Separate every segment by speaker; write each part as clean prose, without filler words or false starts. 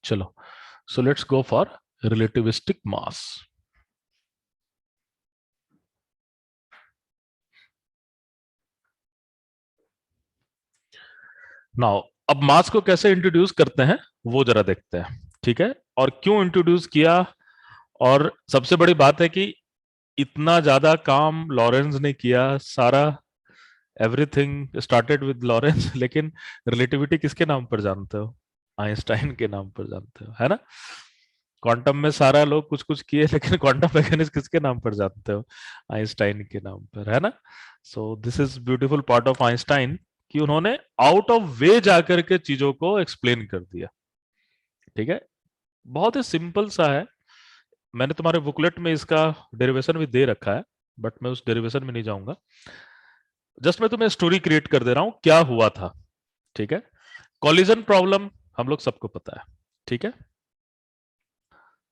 Speaker 1: चलो, so let's go for relativistic mass. Now अब मास को कैसे इंट्रोड्यूस करते हैं वो जरा देखते हैं, ठीक है? और क्यों इंट्रोड्यूस किया, और सबसे बड़ी बात है कि इतना ज्यादा काम लॉरेंस ने किया, सारा एवरीथिंग स्टार्टेड विद लॉरेंस, लेकिन रिलेटिविटी किसके नाम पर जानते हो? आइंस्टाइन के नाम पर जानते हो, है ना? क्वांटम में सारा लोग कुछ कुछ किए, लेकिन क्वांटम मैकेनिक्स किसके नाम पर जानते हो? आइंस्टाइन के नाम पर, है ना? सो this is beautiful part of Einstein कि उन्होंने आउट ऑफ वे जाकर के चीजों को एक्सप्लेन कर दिया, ठीक है? बहुत ही सिंपल सा है। मैंने तुम्हारे बुकलेट में इसका डेरिवेशन भी दे रखा है, बट मैं उस डेरिवेशन में नहीं जाऊंगा। जस्ट मैं तुम्हें स्टोरी क्रिएट कर दे रहा हूं क्या हुआ था, ठीक है? कॉलिजन प्रॉब्लम हम लोग सबको पता है, ठीक है?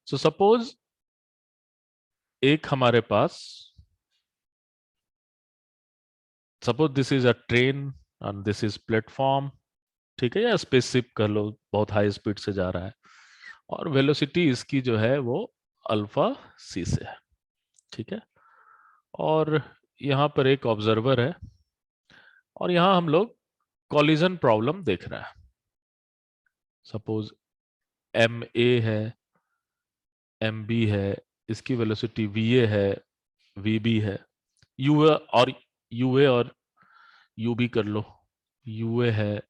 Speaker 1: सो सपोज एक हमारे पास, suppose this is a train and this is platform, ठीक है? या स्पेसशिप कर लो, बहुत हाई स्पीड से जा रहा है, और वेलोसिटी इसकी जो है वो अल्फा सी से है, ठीक है? और यहां पर एक ऑब्जर्वर है, और यहां हम लोग कॉलिजन प्रॉब्लम देख रहे हैं। सपोज एम ए है, एम बी है, इसकी वेलोसिटी वी ए है, वी बी है, यू और यू ए और यू बी कर लो, यू ए है,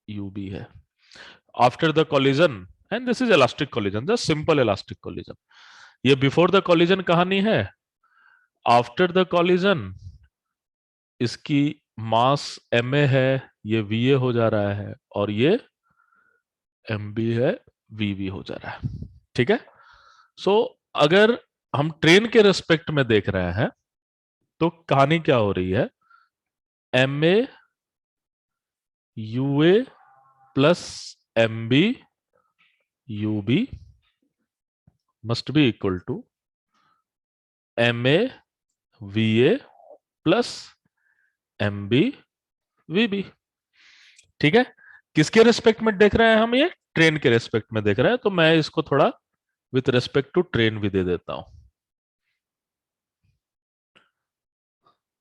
Speaker 1: यू बी है। After the collision, and this is elastic collision, just simple elastic collision. ये बिफोर द कॉलिजन कहानी है। आफ्टर द कॉलिजन इसकी मास एम ए है, ये वी ए हो जा रहा है, और ये एम बी है, वी बी हो जा रहा है, ठीक है? सो अगर हम ट्रेन के रेस्पेक्ट में देख रहे हैं तो कहानी क्या हो रही है? M A U A plus M B U B must be equal to M A V A plus M B V B, ठीक है? किसके रेस्पेक्ट में देख रहे हैं हम? ये ट्रेन के रेस्पेक्ट में देख रहे हैं, तो मैं इसको थोड़ा विथ रेस्पेक्ट टू ट्रेन भी दे देता हूं।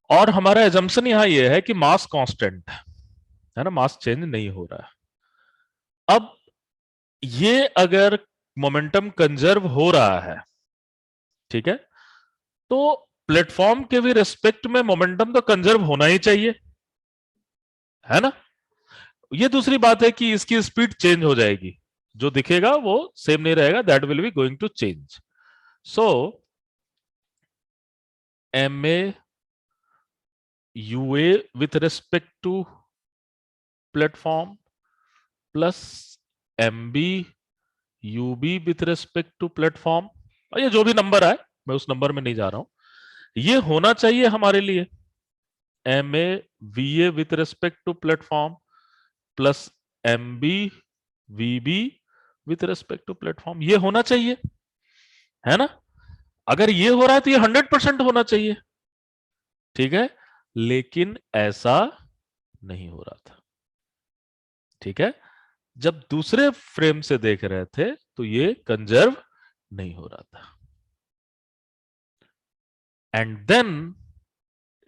Speaker 1: और हमारा एजम्पशन यहां ये है कि मास कांस्टेंट है ना, मास चेंज नहीं हो रहा है। अब ये अगर मोमेंटम कंजर्व हो रहा है, ठीक है, तो प्लेटफॉर्म के भी रेस्पेक्ट में मोमेंटम तो कंजर्व होना ही चाहिए, है ना? ये दूसरी बात है कि इसकी स्पीड चेंज हो जाएगी, जो दिखेगा वो सेम नहीं रहेगा, that will be going to change. So M A U A with respect to platform plus M B U B with respect to platform, और ये जो भी नंबर आए, मैं उस नंबर में नहीं जा रहा हूं, ये होना चाहिए हमारे लिए M A V A with respect to platform plus M B V B with respect to platform, ये होना चाहिए, है ना? अगर ये हो रहा है तो ये 100% होना चाहिए, ठीक है? लेकिन ऐसा नहीं हो रहा था, ठीक है? जब दूसरे फ्रेम से देख रहे थे तो ये कंजर्व नहीं हो रहा था, and then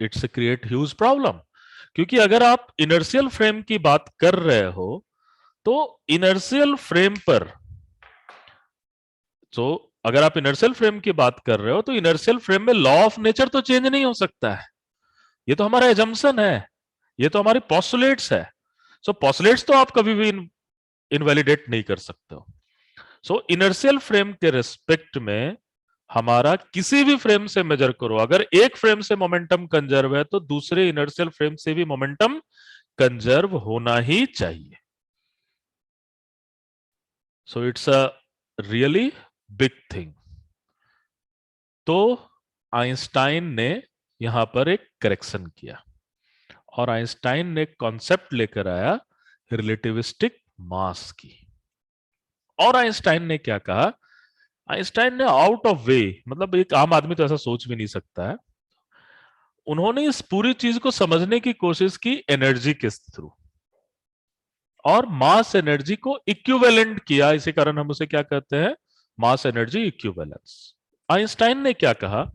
Speaker 1: it's create huge problem. क्योंकि अगर आप इनर्शियल फ्रेम की बात कर रहे हो तो इनर्शियल फ्रेम पर, तो अगर आप इनर्शियल फ्रेम की बात कर रहे हो तो इनर्शियल फ्रेम में लॉ ऑफ नेचर तो चेंज नहीं हो सकता है, ये तो हमारा एजम्पशन है, ये तो हमारी पॉस्टुलेट्स है। सो पॉस्टुलेट्स तो आप कभी भी इनवैलिडेट नहीं कर सकते हो। सो इनर्शियल फ्रेम के रेस्पेक्ट में हमारा किसी भी फ्रेम से मेजर करो, अगर एक फ्रेम से मोमेंटम कंजर्व है तो दूसरे इनर्शियल फ्रेम से भी मोमेंटम कंजर्व होना ही चाहिए। So it's a really big thing. तो आइंस्टाइन ने यहां पर एक करेक्शन किया, और आइंस्टाइन ने कॉन्सेप्ट लेकर आया रिलेटिविस्टिक मास की। और आइंस्टाइन ने क्या कहा? आइंस्टाइन ने आउट ऑफ वे, मतलब एक आम आदमी तो ऐसा सोच भी नहीं सकता है, उन्होंने इस पूरी चीज को समझने की कोशिश की एनर्जी के थ्रू। और मास एनर्जी को इक्विवेलेंट किया, इसी कारण हम उसे क्या कहते हैं, मास एनर्जी इक्विवेलेंस। आइंस्टाइन ने क्या कहा,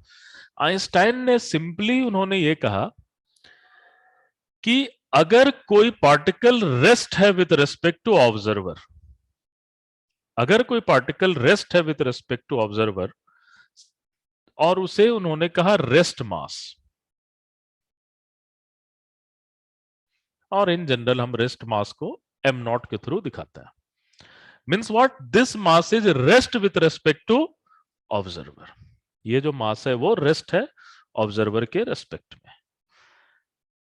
Speaker 1: आइंस्टाइन ने सिंपली उन्होंने ये कहा कि अगर कोई पार्टिकल रेस्ट है विद रेस्पेक्ट टू ऑब्जर्वर, अगर कोई पार्टिकल रेस्ट है विद रेस्पेक्ट टू ऑब्जर्वर, और उसे उन्होंने कहा रेस्ट मास, और इन जनरल हम रेस्ट मास को एम नॉट के थ्रू दिखाते हैं, means what, this mass is rest with respect to observer, ये जो मास है वो रेस्ट है ऑब्जर्वर के रेस्पेक्ट में।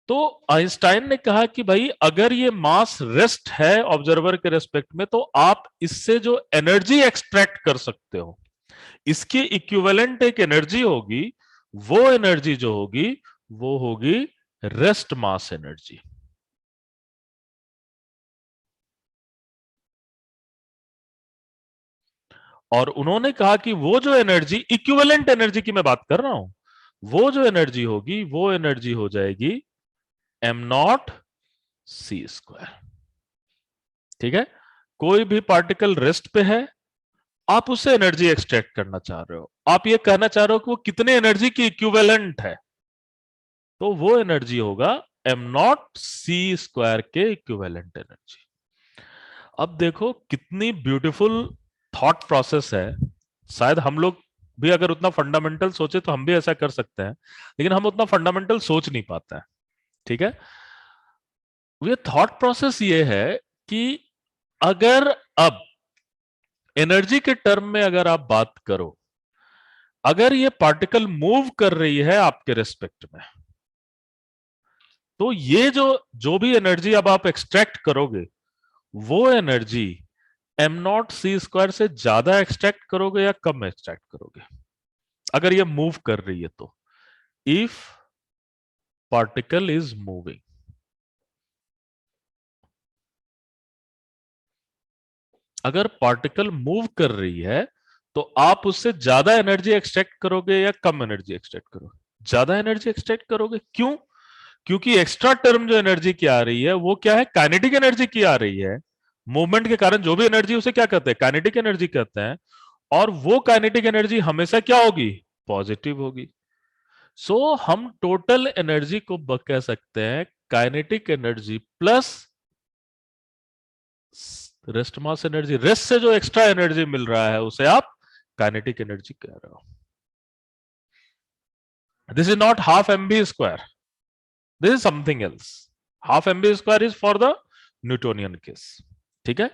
Speaker 1: तो आइंस्टाइन ने कहा कि भाई अगर ये मास रेस्ट है ऑब्जर्वर के रेस्पेक्ट में, तो आप इससे जो एनर्जी एक्सट्रैक्ट कर सकते हो, इसके इक्विवेलेंट एक एनर्जी होगी, वो एनर्जी जो होगी वो होगी रेस्ट मास एनर्जी। और उन्होंने कहा कि वो जो एनर्जी, इक्विवेलेंट एनर्जी की मैं बात कर रहा हूं, वो जो एनर्जी होगी वो एनर्जी हो जाएगी एम नॉट सी स्क्वायर। ठीक है, कोई भी पार्टिकल रेस्ट पे है, आप उससे एनर्जी एक्सट्रैक्ट करना चाह रहे हो, आप ये कहना चाह रहे हो कि वो कितने एनर्जी की इक्विवेलेंट है, तो वो एनर्जी होगा एम नॉट सी स्क्वायर के इक्विवेलेंट एनर्जी। अब देखो कितनी ब्यूटीफुल थॉट प्रोसेस है, शायद हम लोग भी अगर उतना फंडामेंटल सोचे तो हम भी ऐसा कर सकते हैं, लेकिन हम उतना फंडामेंटल सोच नहीं पाते हैं। ठीक है, ये थॉट प्रोसेस ये है कि अगर अब एनर्जी के टर्म में अगर आप बात करो, अगर ये पार्टिकल मूव कर रही है आपके रेस्पेक्ट में, तो ये जो जो भी एनर्जी अब आप एक्सट्रैक्ट करोगे, वो energy M not C square से ज्यादा एक्सट्रैक्ट करोगे या कम एक्सट्रैक्ट करोगे, अगर ये मूव कर रही है तो, इफ पार्टिकल इज मूविंग, अगर पार्टिकल मूव कर रही है तो आप उससे ज्यादा एनर्जी एक्सट्रैक्ट करोगे या कम एनर्जी एक्सट्रैक्ट करोगे, ज्यादा एनर्जी एक्सट्रैक्ट करोगे। क्यों? क्योंकि एक्स्ट्रा टर्म जो एनर्जी की आ रही है वो क्या है, काइनेटिक एनर्जी की आ रही है, मूवमेंट के कारण जो भी एनर्जी उसे क्या कहते हैं, काइनेटिक एनर्जी कहते हैं, और वो काइनेटिक एनर्जी हमेशा क्या होगी, पॉजिटिव होगी। सो हम टोटल एनर्जी को कह सकते हैं kinetic energy plus rest mass energy, rest से जो एक्स्ट्रा एनर्जी मिल रहा है उसे आप काइनेटिक एनर्जी कह रहे हो। This is not half M B square, this is something else. Half M B square is for the Newtonian case. ठीक है,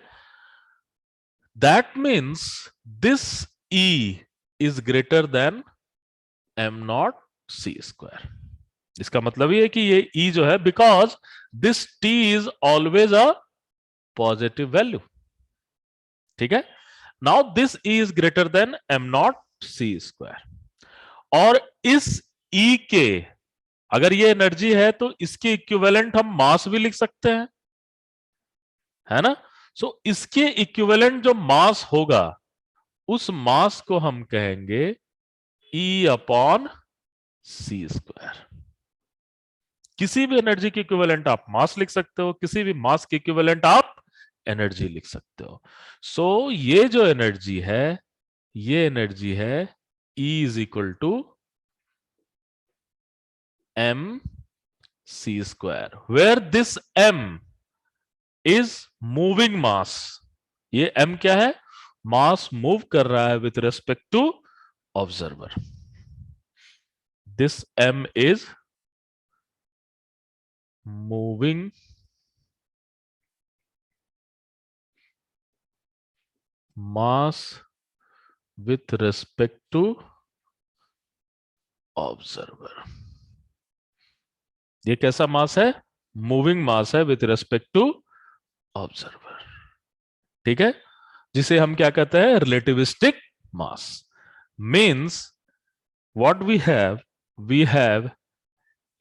Speaker 1: that means this E is greater than M not C square. इसका मतलब ये है कि ये ई जो है, because this T is always a positive value. ठीक है, now this E is greater than M not C square, और इस ई के, अगर ये एनर्जी है तो इसके इक्विवेलेंट हम मास भी लिख सकते हैं, है ना। सो इसके इक्विवेलेंट जो मास होगा, उस मास को हम कहेंगे ई अपॉन सी स्क्वायर। किसी भी एनर्जी की इक्विवेलेंट आप मास लिख सकते हो, किसी भी मास की इक्विवेलेंट आप एनर्जी लिख सकते हो। सो ये जो एनर्जी है, ये एनर्जी है E is equal to M C square, where this m is moving mass. ये m क्या है, मास मूव कर रहा है with respect to observer. This m is moving mass with respect to observer. ये कैसा मास है, मूविंग मास है विथ रेस्पेक्ट टू ऑब्जर्वर। ठीक है, जिसे हम क्या कहते हैं, relativistic mass. Means what we have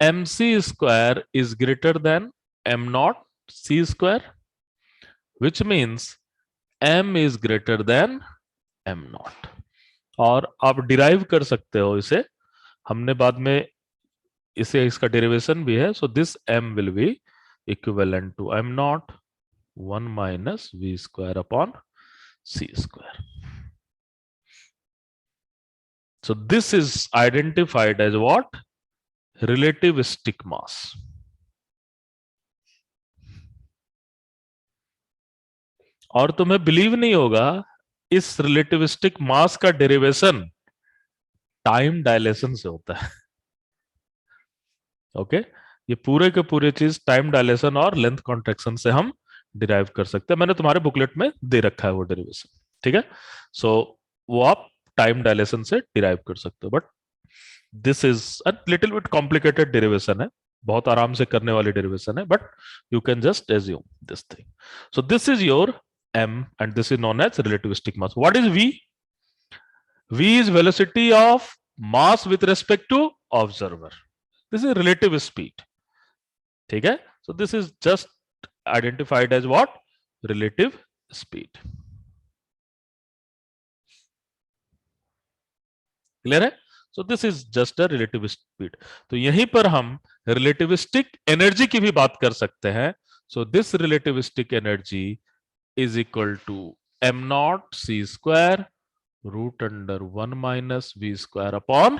Speaker 1: mc square is greater than m naught c square, which means m is greater than m naught। और आप डिराइव कर सकते हो इसे, हमने बाद में इसे, इसका डेरिवेशन भी है। So this m will be equivalent to m naught, 1 minus v square upon c square. So this is identified as what? Relativistic mass. और तुम्हें बिलीव नहीं होगा, इस रिलेटिविस्टिक मास का डेरिवेशन टाइम डायलेशन से होता है. ओके ये पूरे के पूरे चीज टाइम डायलेशन और लेंथ कॉन्ट्रैक्शन से हम डिराइव कर सकते हैं. मैंने तुम्हारे बुकलेट में दे रखा है वो डेरिवेशन. ठीक है, सो वो आप टाइम डायलेशन से डिराइव कर सकते हो. But this is a little bit complicated derivation है, बहुत आराम से करने वाली डेरिवेशन है, but you can just assume this thing. So this is your m and this is known as relativistic mass. What is v? v is velocity of mass with respect to observer. This is relative speed. ठीक है, so this is just identified as what? Relative speed. Clear है? So this is just a relative speed. तो यहीं पर हम relativistic energy की भी बात कर सकते हैं. So this relativistic energy is equal to m naught c square root under 1 minus v square upon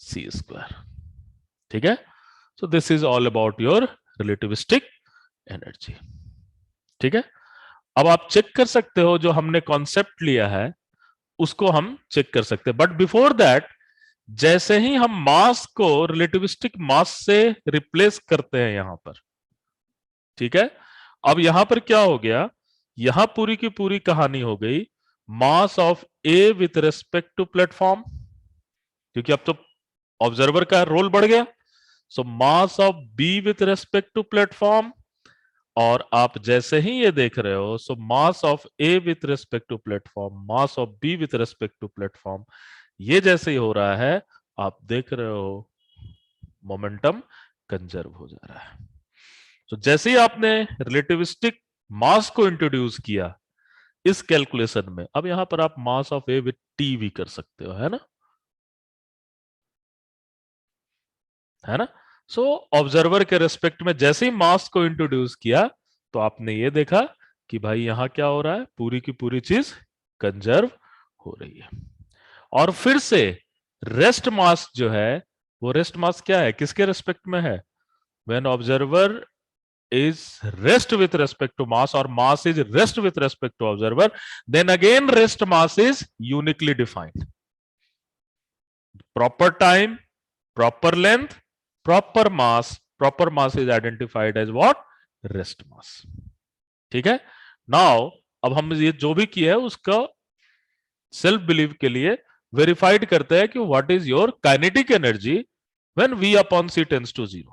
Speaker 1: c square. ठीक है, so this is all about your relativistic energy. ठीक है, अब आप चेक कर सकते हो जो हमने कॉन्सेप्ट लिया है उसको हम चेक कर सकते हैं. बट बिफोर दैट, जैसे ही हम मास को रिलेटिविस्टिक मास से रिप्लेस करते हैं यहां पर, ठीक है, अब यहां पर क्या हो गया, यहां पूरी की पूरी कहानी हो गई mass of A with respect to platform, क्योंकि अब तो ऑब्जर्वर का रोल बढ़ गया. So mass of B with respect to platform, और आप जैसे ही ये देख रहे हो, so mass of A with respect to platform, mass of B with respect to platform, ये जैसे ही हो रहा है आप देख रहे हो मोमेंटम कंजर्व हो जा रहा है. तो जैसे ही आपने रिलेटिविस्टिक मास को इंट्रोड्यूस किया इस कैलकुलेशन में, अब यहां पर आप मास ऑफ ए विथ टी भी कर सकते हो, है ना, है ना. सो ऑब्जर्वर के रेस्पेक्ट में जैसे ही मास को इंट्रोड्यूस किया तो आपने ये देखा कि भाई यहां क्या हो रहा है, पूरी की पूरी चीज कंजर्व हो रही है. और फिर से रेस्ट मास जो है, वो रेस्ट मास क्या है, किसके रेस्पेक्ट में है? When observer is rest with respect to mass or mass is rest with respect to observer, then again rest mass is uniquely defined. Proper time, proper length, proper mass is identified as what? Rest mass. ठीक है, now अब हम ये जो भी किया है उसका सेल्फ बिलीव के लिए वेरीफाइड करते हैं कि what is your kinetic energy when v upon c tends to 0.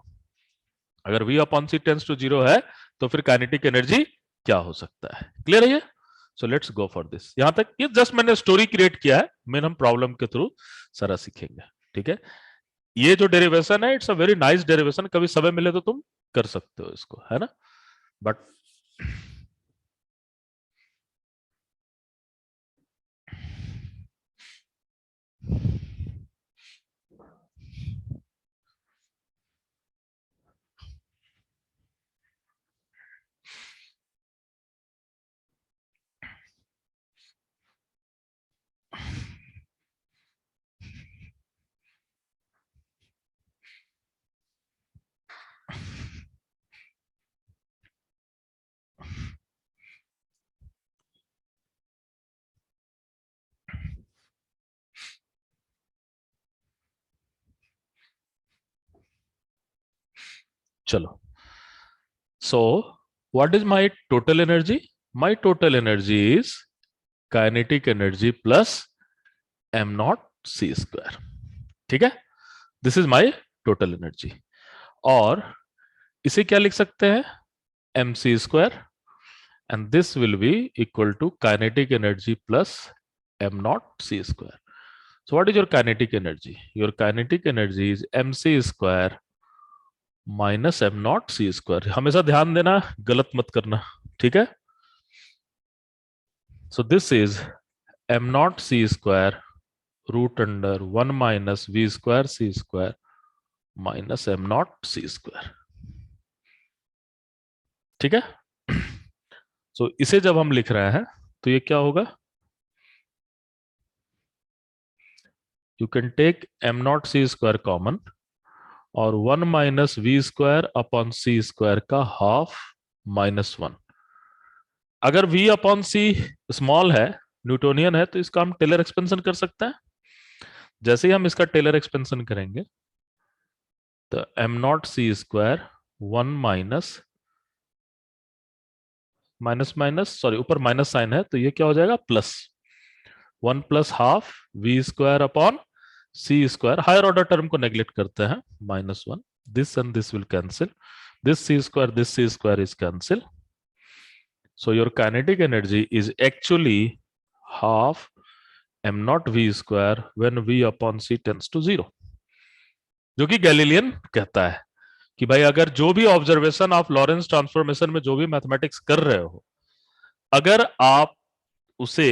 Speaker 1: अगर v upon c tends to 0 है तो फिर काइनेटिक एनर्जी क्या हो सकता है? क्लियर है ये? So let's go for this. यहां तक ये जस्ट मैंने स्टोरी क्रिएट किया है, मेन हम प्रॉब्लम के थ्रू सारा सीखेंगे. ठीक है, ये जो डेरिवेशन है it's a very nice derivation, कभी समय मिले तो तुम कर सकते हो इसको, है ना. बट चलो, सो what is my total energy? My total energy is kinetic energy plus m naught c square. ठीक है, this is my total energy. और इसे क्या लिख सकते हैं? mc square, and this will be equal to kinetic energy plus m naught c square. So what is your kinetic energy? Your kinetic energy is mc square minus m naught c square. हमेशा ध्यान देना, गलत मत करना. ठीक है, so this is m naught c square root under 1 minus v square c square minus m naught c square. ठीक है, तो इसे जब हम लिख रहे हैं तो ये क्या होगा, you can take M not C square common और 1 minus V square upon C square का हाफ माइनस 1। अगर v अपॉन सी स्मॉल है, न्यूटोनियन है, तो इसका हम टेलर एक्सपेंशन कर सकते हैं। जैसे ही हम इसका टेलर एक्सपेंशन करेंगे तो M not C square 1 minus minus minus sorry ऊपर माइनस साइन है तो ये क्या हो जाएगा, plus 1 plus half V square upon C square, higher order term को नेग्लेक्ट करते हैं, minus 1, this and this will cancel, this C square is cancel, so your kinetic energy is actually half m naught v square when v upon c tends to 0, जो कि Galilean कहता है कि भाई अगर जो भी ऑब्जर्वेशन ऑफ लॉरेंस ट्रांसफॉर्मेशन में जो भी मैथमेटिक्स कर रहे हो, अगर आप उसे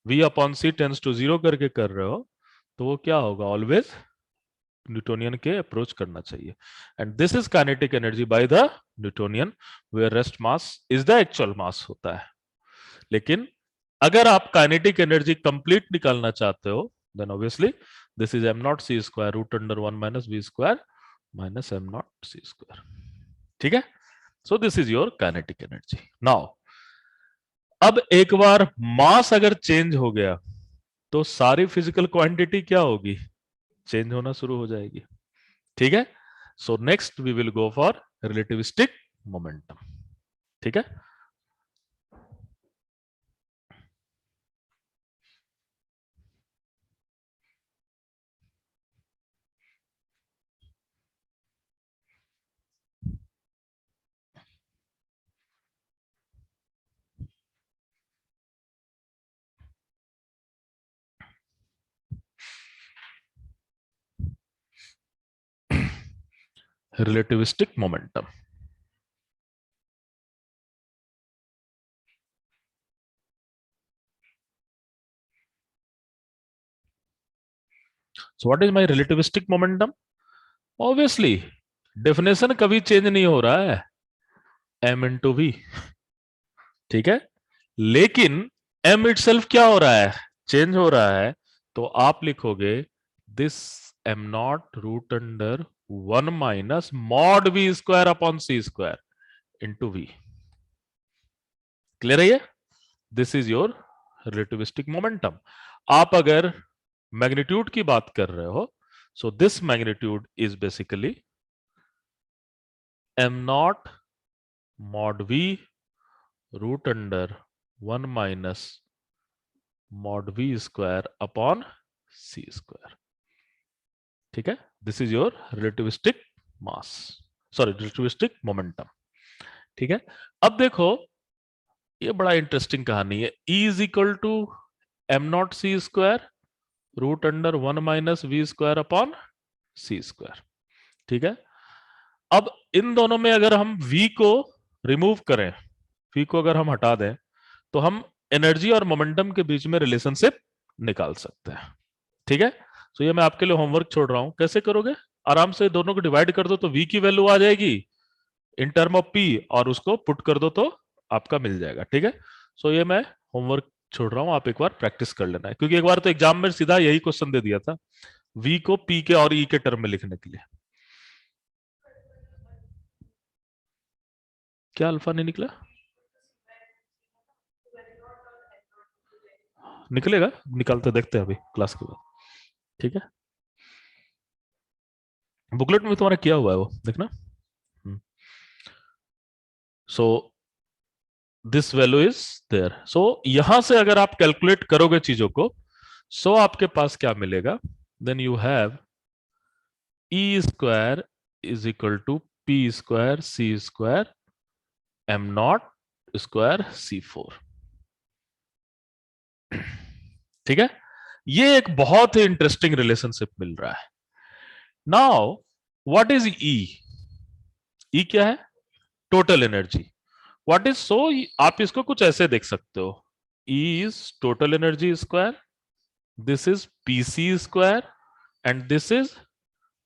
Speaker 1: v upon C tends to 0 करके कर रहे हो तो वो क्या होगा, ऑलवेज न्यूटोनियन के अप्रोच करना चाहिए। And this is kinetic energy by the Newtonian, where rest mass is the actual mass होता है। लेकिन अगर आप काइनेटिक एनर्जी कंप्लीट निकालना चाहते हो then obviously this is M not C square root under 1 minus V square minus M not C square. ठीक है, so this is your kinetic energy. Now अब एक बार मास अगर चेंज हो गया तो सारी फिजिकल क्वांटिटी क्या होगी, चेंज होना शुरू हो जाएगी। ठीक है, so next we will go for relativistic momentum. ठीक है, relativistic momentum. So what is my relativistic momentum? Obviously, definition कभी चेंज नहीं हो रहा है, m इंटू वी। ठीक है, लेकिन m इटसेल्फ क्या हो रहा है, चेंज हो रहा है। तो आप लिखोगे this m naught root under 1 minus mod V square upon C square into V. Clear है ये? This is your relativistic momentum. आप अगर मैग्नीट्यूड की बात कर रहे हो, so this magnitude is basically m naught mod V root under 1 minus mod V square upon C square. ठीक है, this is your relativistic mass, sorry relativistic momentum. ठीक है, अब देखो ये बड़ा इंटरेस्टिंग कहानी है। E is equal to M not C square root under 1 minus V square upon C square. ठीक है, अब इन दोनों में अगर हम v को रिमूव करें, v को अगर हम हटा दें तो हम एनर्जी और मोमेंटम के बीच में रिलेशनशिप निकाल सकते हैं। ठीक है, तो ये मैं आपके लिए होमवर्क छोड़ रहा हूं, कैसे करोगे, आराम से दोनों को डिवाइड कर दो तो v की वैल्यू आ जाएगी इन टर्म ऑफ p और उसको पुट कर दो तो आपका मिल जाएगा। ठीक है, सो ये मैं होमवर्क छोड़ रहा हूं, आप एक बार प्रैक्टिस कर लेना है, क्योंकि एक बार तो एग्जाम में सीधा यही क्वेश्चन दे दिया था v को p के और e के टर्म में लिखने के लिए। क्या अल्फा नहीं निकला, निकलेगा, निकालते देखते हैं अभी क्लास के बाद। ठीक है, बुकलेट में तुम्हारा किया हुआ है वो देखना। So this value is there, so यहां से अगर आप कैलकुलेट करोगे चीजों को, सो आपके पास क्या मिलेगा, then you have E square is equal to P square C square M naught square C4। ठीक है, ये एक बहुत ही इंटरेस्टिंग रिलेशनशिप मिल रहा है। Now what is E, E क्या है, total energy. What is, so आप इसको कुछ ऐसे देख सकते हो, E is total energy square, this is PC square and this is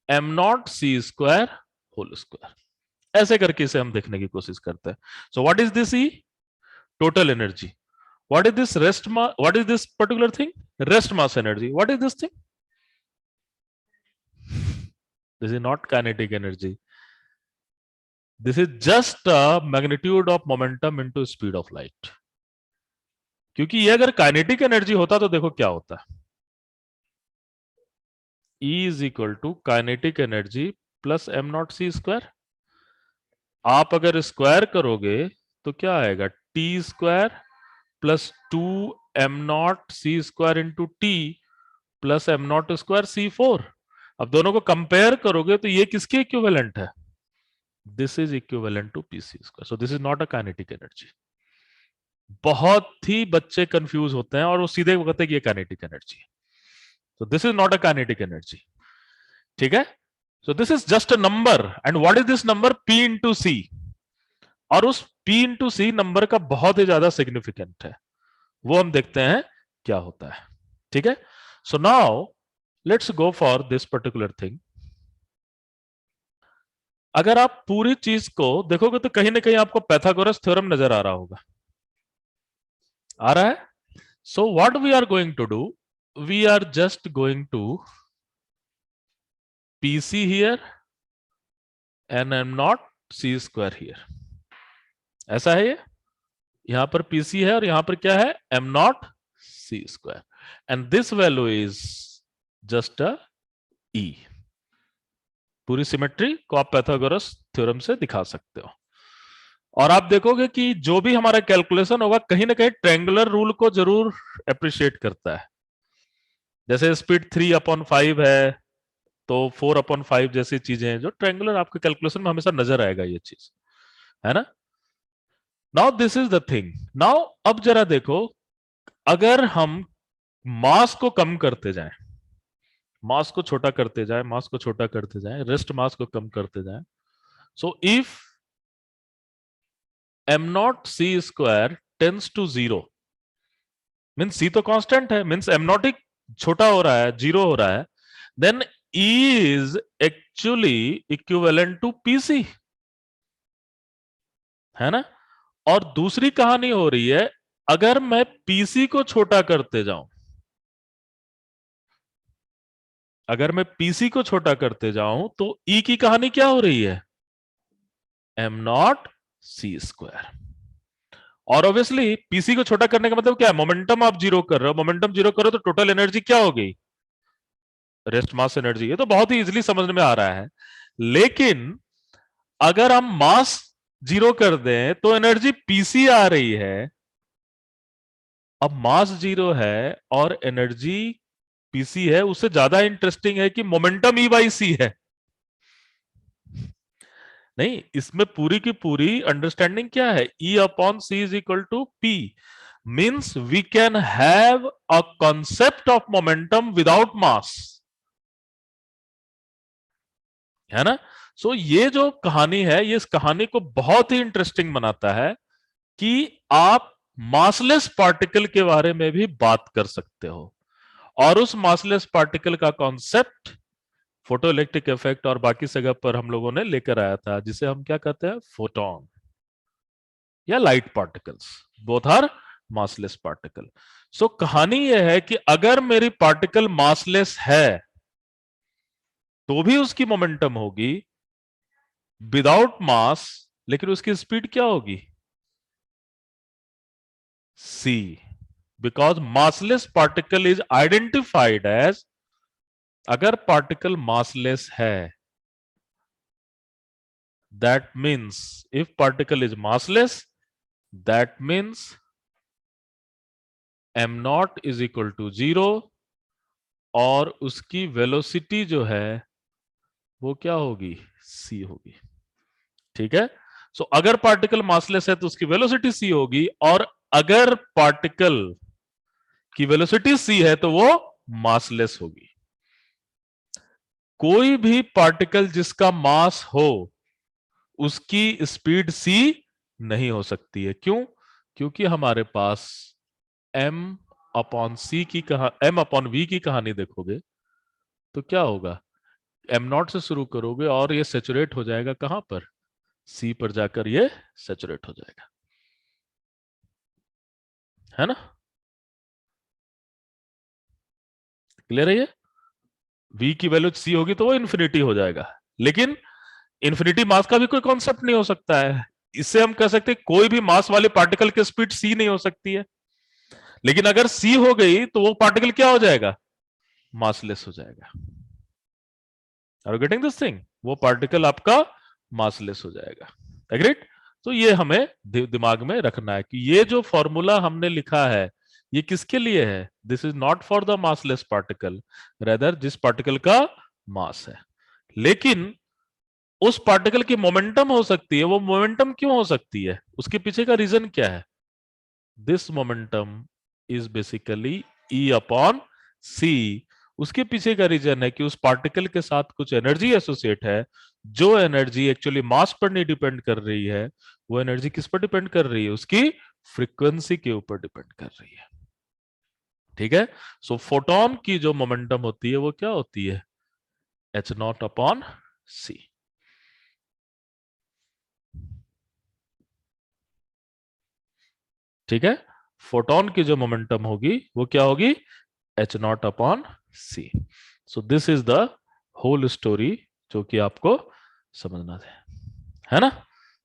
Speaker 1: M not C square whole square. ऐसे करके इसे हम देखने की कोशिश करते हैं. So what is this E? Total energy. What is this rest mass? What is this particular thing? Rest mass energy. What is this thing? This is not kinetic energy. This is just a magnitude of momentum into speed of light. क्योंकि ये अगर kinetic energy होता तो देखो क्या होता है. E is equal to kinetic energy plus M not C square. आप अगर स्क्वायर करोगे तो क्या आएगा? T square plus 2m0 c² into T plus m0 square c4. अब दोनों को कंपेयर करोगे तो ये किसके इक्विवेलेंट है? This is equivalent to PC square. So this is not a kinetic energy. बहुत ही बच्चे कंफ्यूज होते हैं और वो सीधे कहते हैं कि ये काइनेटिक एनर्जी है. So this is not a kinetic energy. ठीक है. So this is just a number. And what is this number? P into C. और उस P इंटू सी नंबर का बहुत ही ज्यादा सिग्निफिकेंट है. वो हम देखते हैं क्या होता है. ठीक है. So now let's go for this particular thing. अगर आप पूरी चीज को देखोगे तो कहीं ना कहीं आपको पैथागोरस थ्योरम नजर आ रहा होगा. आ रहा है? So what we are going to do, we are just going to PC here and M not C square here. ऐसा है ये. यहां पर पीसी है और यहां पर क्या है? M not C square. And this value is just a E. पूरी सिमेट्री को आप पैथागोरस थ्योरम से दिखा सकते हो. और आप देखोगे कि जो भी हमारा कैलकुलेशन होगा कहीं ना कहीं ट्रायंगुलर रूल को जरूर अप्रिशिएट करता है. जैसे स्पीड 3/5 है तो 4/5 जैसी चीजें हैं जो ट्रायंगुलर आपके कैलकुलेशन में हमेशा नजर आएगा ये चीज, है ना. Now this is the thing. Now अब जरा देखो, अगर हम मास को कम करते जाएं, मास को छोटा करते जाएं, मास को छोटा करते जाएं, रेस्ट मास को कम करते जाएं, so if m0 c² tends to 0, means c तो कांस्टेंट है, मीन्स m0 ही छोटा हो रहा है, 0 हो रहा है, then E is actually equivalent to PC, है ना. और दूसरी कहानी हो रही है, अगर मैं पीसी को छोटा करते जाऊं, अगर मैं पीसी को छोटा करते जाऊं तो E की कहानी क्या हो रही है? m0 c². और ऑब्वियसली पीसी को छोटा करने का मतलब क्या है? मोमेंटम आप जीरो कर रहे हो. मोमेंटम जीरो करो तो टोटल एनर्जी क्या होगी? Rest mass energy. ये तो बहुत ही इजीली समझ में आ रहा है. लेकिन अगर हम मास जीरो कर दें तो एनर्जी पीसी आ रही है. अब मास जीरो है और एनर्जी पीसी है, उससे ज्यादा इंटरेस्टिंग है कि मोमेंटम ई बाई सी है. नहीं, इसमें पूरी की पूरी अंडरस्टैंडिंग क्या है? E upon C is equal to P. Means we can have a concept of momentum without mass, है ना. सो ये जो कहानी है, ये इस कहानी को बहुत ही इंटरेस्टिंग बनाता है कि आप मासलेस पार्टिकल के बारे में भी बात कर सकते हो. और उस मासलेस पार्टिकल का कॉन्सेप्ट फोटो इलेक्ट्रिक इफेक्ट और बाकी जगह पर हम लोगों ने लेकर आया था, जिसे हम क्या कहते हैं? फोटोन या light particles. Both are massless particle. So कहानी यह है कि अगर मेरी पार्टिकल मासलेस है तो भी उसकी मोमेंटम होगी विदाउट मास, लेकिन उसकी स्पीड क्या होगी? c. Because massless particle is identified as, अगर पार्टिकल मासलेस है, that means if particle is massless, that means m0 is equal to 0 और उसकी वेलोसिटी जो है वो क्या होगी? c होगी. ठीक है. सो अगर पार्टिकल मासलेस है तो उसकी वेलोसिटी c होगी, और अगर पार्टिकल की वेलोसिटी c है तो वो मासलेस होगी. कोई भी पार्टिकल जिसका मास हो उसकी स्पीड c नहीं हो सकती है. क्यों? क्योंकि हमारे पास m अपॉन सी की m अपॉन v की कहानी देखोगे तो क्या होगा? m0 से शुरू करोगे और ये सेचुरेट हो जाएगा कहां पर? सी पर जाकर ये सैचुरेट हो जाएगा, है ना? क्लियर है ये? V की वैल्यू सी होगी तो वो इन्फिनिटी हो जाएगा, लेकिन इन्फिनिटी मास का भी कोई कॉन्सेप्ट नहीं हो सकता है। इससे हम कह सकते हैं कोई भी मास वाले पार्टिकल की स्पीड सी नहीं हो सकती है, लेकिन अगर सी हो गई तो वो पार्टिकल क्या हो जाएगा? मासलेस हो जाएगा। Are you getting this thing? वो पार्टिकल आपका मासलेस हो जाएगा। एग्रीड? तो ये हमें दिमाग में रखना है कि ये जो फॉर्मूला हमने लिखा है ये किसके लिए है? This is not for the massless particle, rather जिस पार्टिकल का मास है। लेकिन उस पार्टिकल की मोमेंटम हो सकती है। वो मोमेंटम क्यों हो सकती है? उसके पीछे का रीजन क्या है? This momentum is basically E upon C. उसके पीछे का रीजन है कि उस पार्टिकल के साथ कुछ एनर्जी एसोसिएट है, जो एनर्जी एक्चुअली मास पर नहीं डिपेंड कर रही है। वो एनर्जी किस पर डिपेंड कर रही है? उसकी फ्रीक्वेंसी के ऊपर डिपेंड कर रही है। ठीक है? सो फोटोन की जो मोमेंटम होती है वो क्या होती है? एच नॉट अपॉन सी। ठीक है? फोटोन की जो मोमेंटम होगी वो क्या होगी? H not upon C. So this is the whole story जो कि आपको समझना है ना?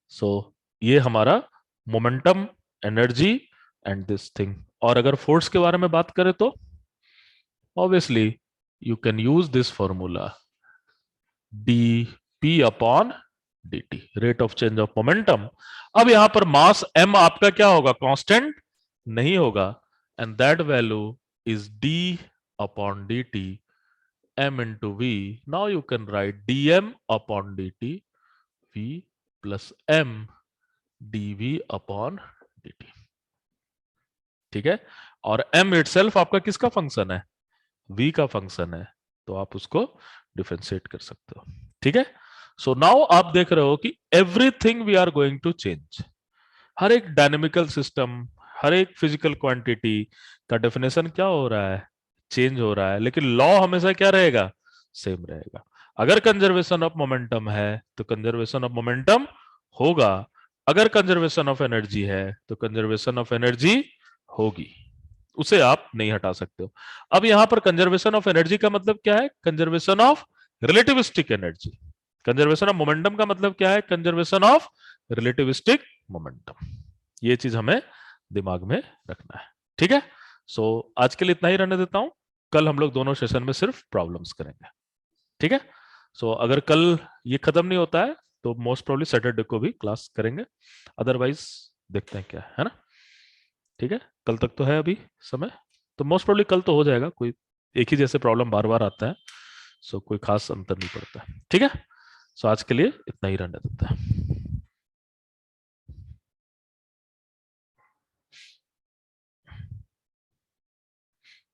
Speaker 1: सो ये हमारा momentum, energy and this thing. और अगर फोर्स के बारे में बात करें तो obviously you can use this formula, D P upon D T, rate of change of momentum. अब यहां पर मास m आपका क्या होगा? कांस्टेंट नहीं होगा, and that value is d upon dt, m into v. Now you can write dm upon dt, v plus m dv upon dt. ठीक है? और m itself आपका किसका फंक्शन है? v का फंक्शन है, तो आप उसको डिफरेंशिएट कर सकते हो। ठीक है? सो नाउ आप देख रहे हो कि everything we are going to change. हर एक डायनेमिकल सिस्टम, हर एक फिजिकल क्वांटिटी का डेफिनेशन क्या हो रहा है? चेंज हो रहा है, लेकिन लॉ हमेशा क्या रहेगा? सेम रहेगा। अगर कंजर्वेशन ऑफ मोमेंटम है तो कंजर्वेशन ऑफ मोमेंटम होगा, अगर कंजर्वेशन ऑफ एनर्जी है तो कंजर्वेशन ऑफ एनर्जी होगी, उसे आप नहीं हटा सकते हो। अब यहां पर कंजर्वेशन ऑफ एनर्जी का मतलब क्या है? Conservation of relativistic energy. Conservation of momentum का मतलब क्या है? Conservation of relativistic momentum. ये चीज हमें दिमाग में रखना है। ठीक है? सो आज के लिए इतना ही रहने देता हूं। कल हम लोग दोनों सेशन में सिर्फ प्रॉब्लम्स करेंगे। ठीक है? सो अगर कल ये खत्म नहीं होता है तो मोस्ट प्रोबेबली सैटरडे को भी क्लास करेंगे, अदरवाइज देखते हैं क्या है ना? ठीक है? कल तक तो है अभी समय, तो मोस्ट प्रोबेबली कल तो हो जाएगा। कोई एक ही जैसे प्रॉब्लम बार बार आता है, सो कोई खास अंतर नहीं पड़ता है। ठीक है? सो आज के लिए इतना ही रहने देता है।